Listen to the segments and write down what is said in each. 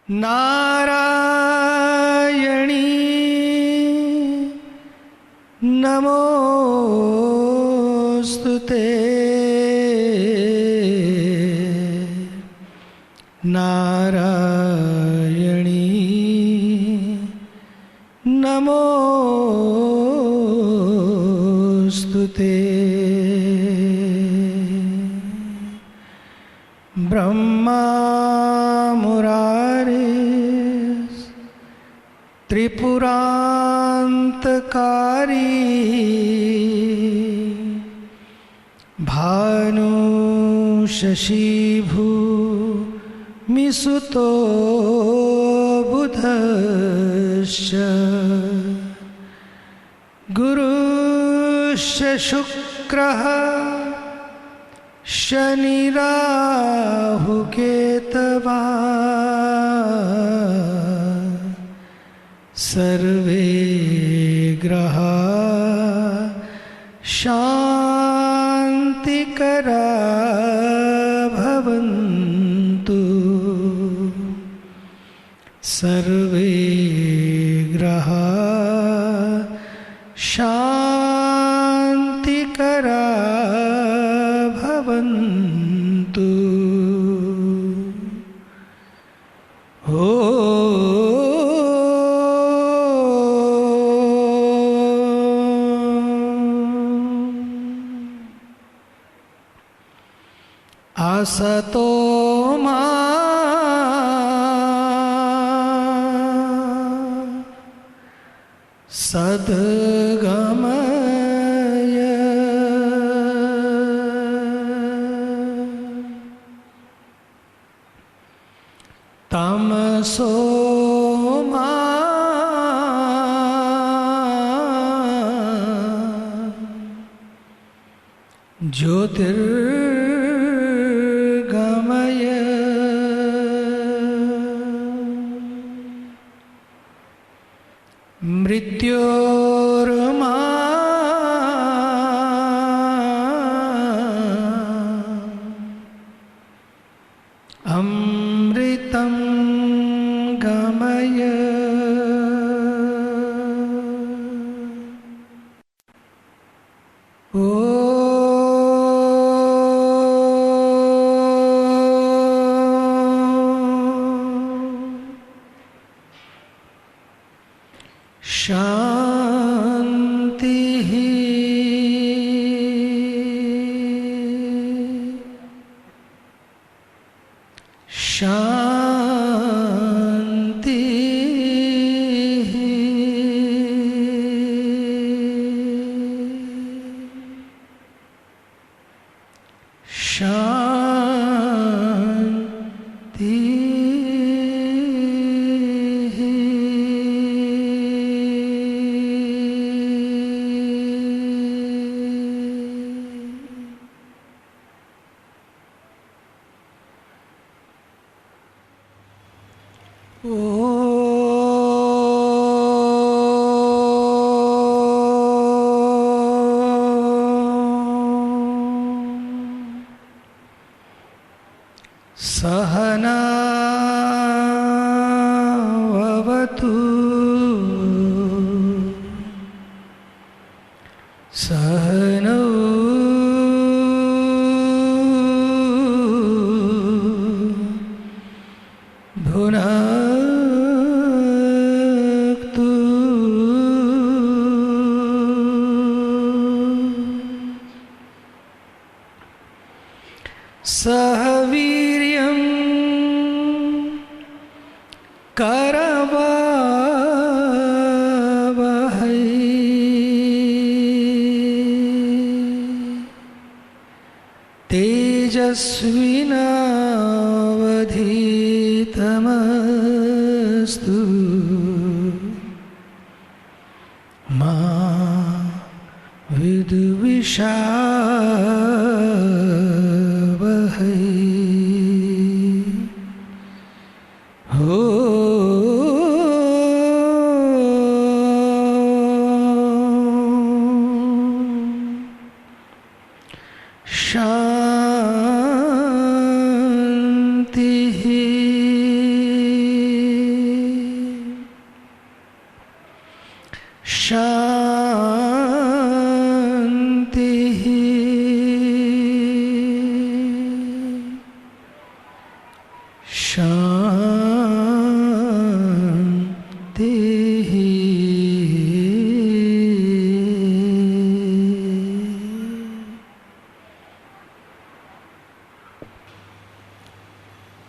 नारायणी नमोस्तुते नारायणी नमोस्तुते ब्रह्मा मुरारे त्रिपुरांतकारी भानु शशिभूमिसुतो बुधश्च गुरुश्च शुक्रः शनिराहुकेतवा सर्वे ग्रहा शान्तिकरा भवन्तु सर्वे ग्रहा शान्तिकरा भवन्तु। असतो मा सद्गमय तमसो मा ज्योतिर्गमय मृत्योर्मा अमृतं गमय ओ शांति शांति शांति सहना भवतु सहनौ भुनक्तु सह वीर्यं करवावहै तेजस्विनावधीतमस्तु मा विद्विषावहै। हो शांति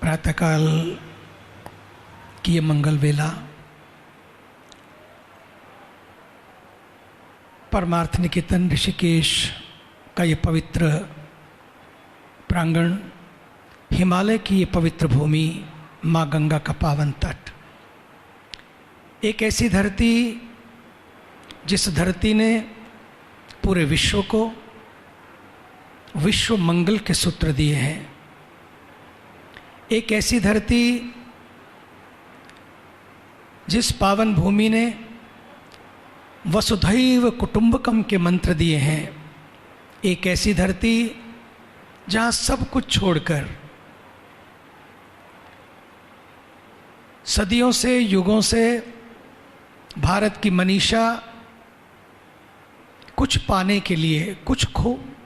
प्रातःकाल की ये मंगल वेला परमार्थ निकेतन ऋषिकेश का ये पवित्र प्रांगण, हिमालय की ये पवित्र भूमि, माँ गंगा का पावन तट, एक ऐसी धरती जिस धरती ने पूरे विश्व को विश्व मंगल के सूत्र दिए हैं। एक ऐसी धरती जिस पावन भूमि ने वसुधैव कुटुंबकम के मंत्र दिए हैं। एक ऐसी धरती जहाँ सब कुछ छोड़कर सदियों से, युगों से भारत की मनीषा कुछ पाने के लिए, कुछ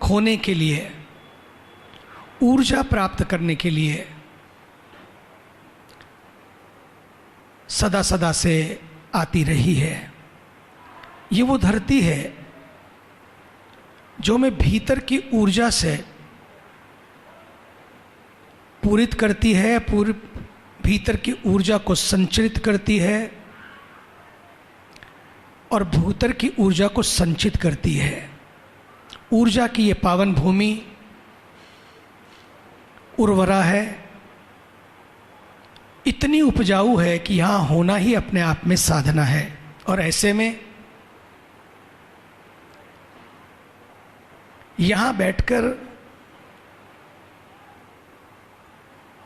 खोने के लिए, ऊर्जा प्राप्त करने के लिए सदा सदा से आती रही है। ये वो धरती है जो हमें भीतर की ऊर्जा से पूरित करती है, भीतर की ऊर्जा को संचरित करती है और भूतर की ऊर्जा को संचित करती है। ऊर्जा की ये पावन भूमि उर्वरा है, इतनी उपजाऊ है कि यहाँ होना ही अपने आप में साधना है। और ऐसे में यहाँ बैठकर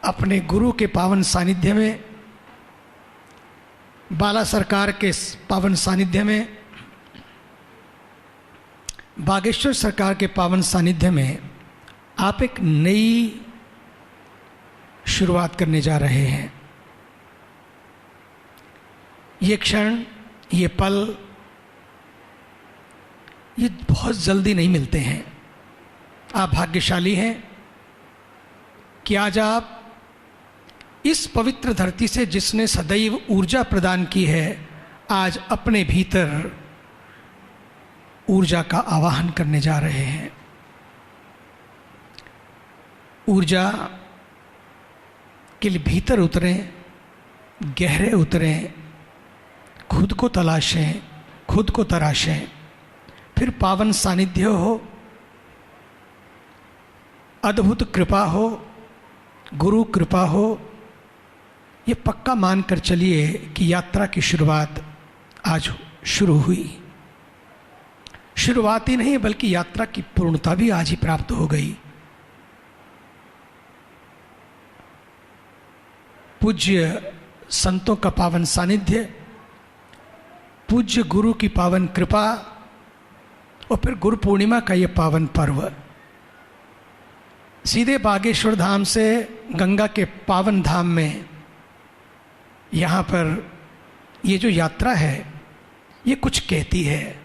अपने गुरु के पावन सानिध्य में, बाला सरकार के पावन सानिध्य में, बागेश्वर सरकार के पावन सानिध्य में आप एक नई शुरुआत करने जा रहे हैं। ये क्षण, ये पल, ये बहुत जल्दी नहीं मिलते हैं। आप भाग्यशाली हैं कि आज आप इस पवित्र धरती से, जिसने सदैव ऊर्जा प्रदान की है, आज अपने भीतर ऊर्जा का आवाहन करने जा रहे हैं। ऊर्जा के लिए भीतर उतरें, गहरे उतरें, खुद को तलाशें, खुद को तराशें, फिर पावन सानिध्य हो, अद्भुत कृपा हो, गुरु कृपा हो। ये पक्का मानकर चलिए कि यात्रा की शुरुआत आज शुरू हुई। शुरुआत ही नहीं बल्कि यात्रा की पूर्णता भी आज ही प्राप्त हो गई। पूज्य संतों का पावन सानिध्य, पूज्य गुरु की पावन कृपा और फिर गुरु पूर्णिमा का ये पावन पर्व, सीधे बागेश्वर धाम से गंगा के पावन धाम में यहाँ पर ये जो यात्रा है, ये कुछ कहती है,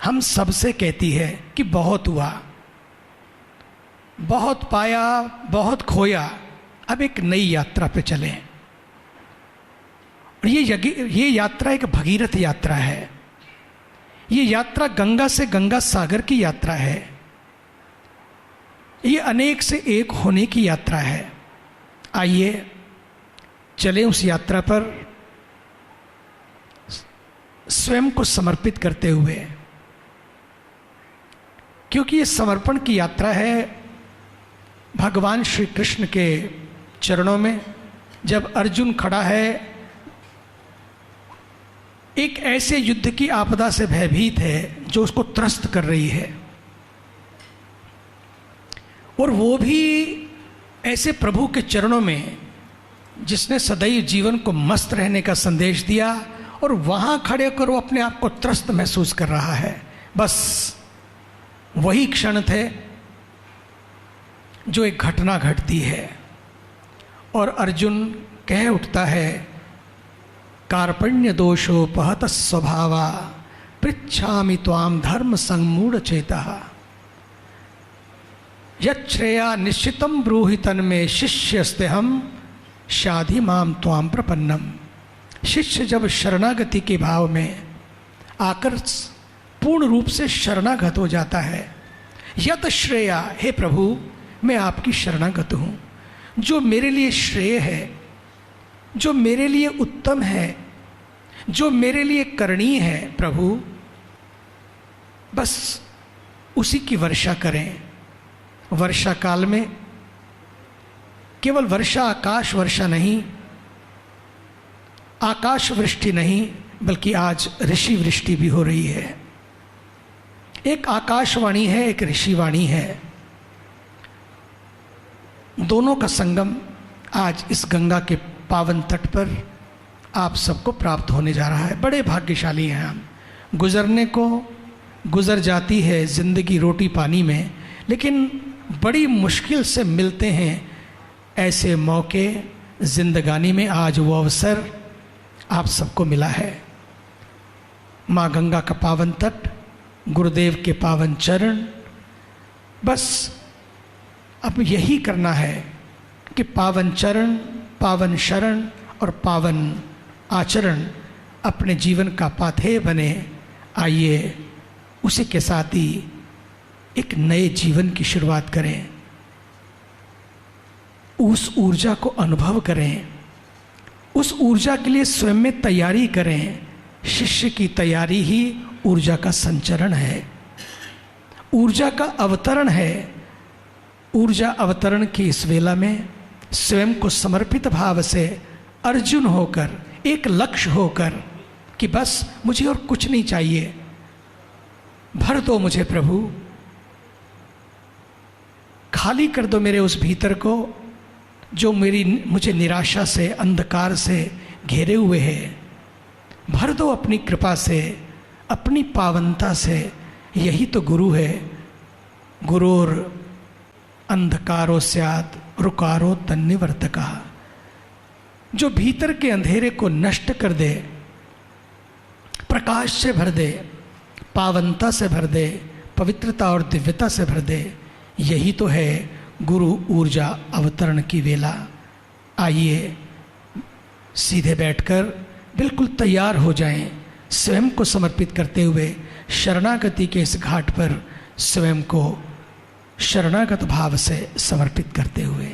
हम सबसे कहती है कि बहुत हुआ, बहुत पाया, बहुत खोया, अब एक नई यात्रा पे चलें। और ये यात्रा एक भगीरथ यात्रा है। ये यात्रा गंगा से गंगा सागर की यात्रा है। ये अनेक से एक होने की यात्रा है। आइए चलें उस यात्रा पर स्वयं को समर्पित करते हुए, क्योंकि ये समर्पण की यात्रा है भगवान श्री कृष्ण के चरणों में। जब अर्जुन खड़ा है, एक ऐसे युद्ध की आपदा से भयभीत है जो उसको त्रस्त कर रही है, और वो भी ऐसे प्रभु के चरणों में जिसने सदैव जीवन को मस्त रहने का संदेश दिया, और वहाँ खड़े होकर वो अपने आप को त्रस्त महसूस कर रहा है। बस वही क्षण थे जो एक घटना घटती है और अर्जुन कह उठता है, कार्पण्य दोषोपहत स्वभावा पृच्छामि त्वाम धर्म संमूढ़ चेतः यच्छ्रेया निश्चितम ब्रूहि तन्मे शिष्यस्ते हम शाधि माम त्वाम प्रपन्नम। शिष्य जब शरणागति के भाव में आकर पूर्ण रूप से शरणागत हो जाता है, यत श्रेया, हे प्रभु मैं आपकी शरणागत हूँ, जो मेरे लिए श्रेय है, जो मेरे लिए उत्तम है, जो मेरे लिए करणीय है प्रभु, बस उसी की वर्षा करें। वर्षा काल में केवल वर्षा आकाश वर्षा नहीं, आकाश वृष्टि नहीं, बल्कि आज ऋषि वृष्टि भी हो रही है। एक आकाशवाणी है, एक ऋषिवाणी है, दोनों का संगम आज इस गंगा के पावन तट पर आप सबको प्राप्त होने जा रहा है। बड़े भाग्यशाली हैं हम। गुजरने को गुजर जाती है जिंदगी रोटी पानी में, लेकिन बड़ी मुश्किल से मिलते हैं ऐसे मौके जिंदगानी में। आज वो अवसर आप सबको मिला है। माँ गंगा का पावन तट, गुरुदेव के पावन चरण, बस अब यही करना है कि पावन चरण, पावन शरण और पावन आचरण अपने जीवन का पाथेय बने। आइए उसी के साथ ही एक नए जीवन की शुरुआत करें, उस ऊर्जा को अनुभव करें, उस ऊर्जा के लिए स्वयं में तैयारी करें। शिष्य की तैयारी ही ऊर्जा का संचरण है, ऊर्जा का अवतरण है। ऊर्जा अवतरण की इस वेला में स्वयं को समर्पित भाव से अर्जुन होकर, एक लक्ष्य होकर कि बस मुझे और कुछ नहीं चाहिए, भर दो मुझे प्रभु, खाली कर दो मेरे उस भीतर को जो मुझे निराशा से, अंधकार से घेरे हुए है। भर दो अपनी कृपा से, अपनी पावनता से। यही तो गुरु है। गुरोर अंधकारो स्यात् रुकारो तन्निवर्तका, जो भीतर के अंधेरे को नष्ट कर दे, प्रकाश से भर दे, पावनता से भर दे, पवित्रता और दिव्यता से भर दे। यही तो है गुरु ऊर्जा अवतरण की वेला। आइए सीधे बैठकर बिल्कुल तैयार हो जाएं, स्वयं को समर्पित करते हुए शरणागति के इस घाट पर स्वयं को शरणागत भाव से समर्पित करते हुए।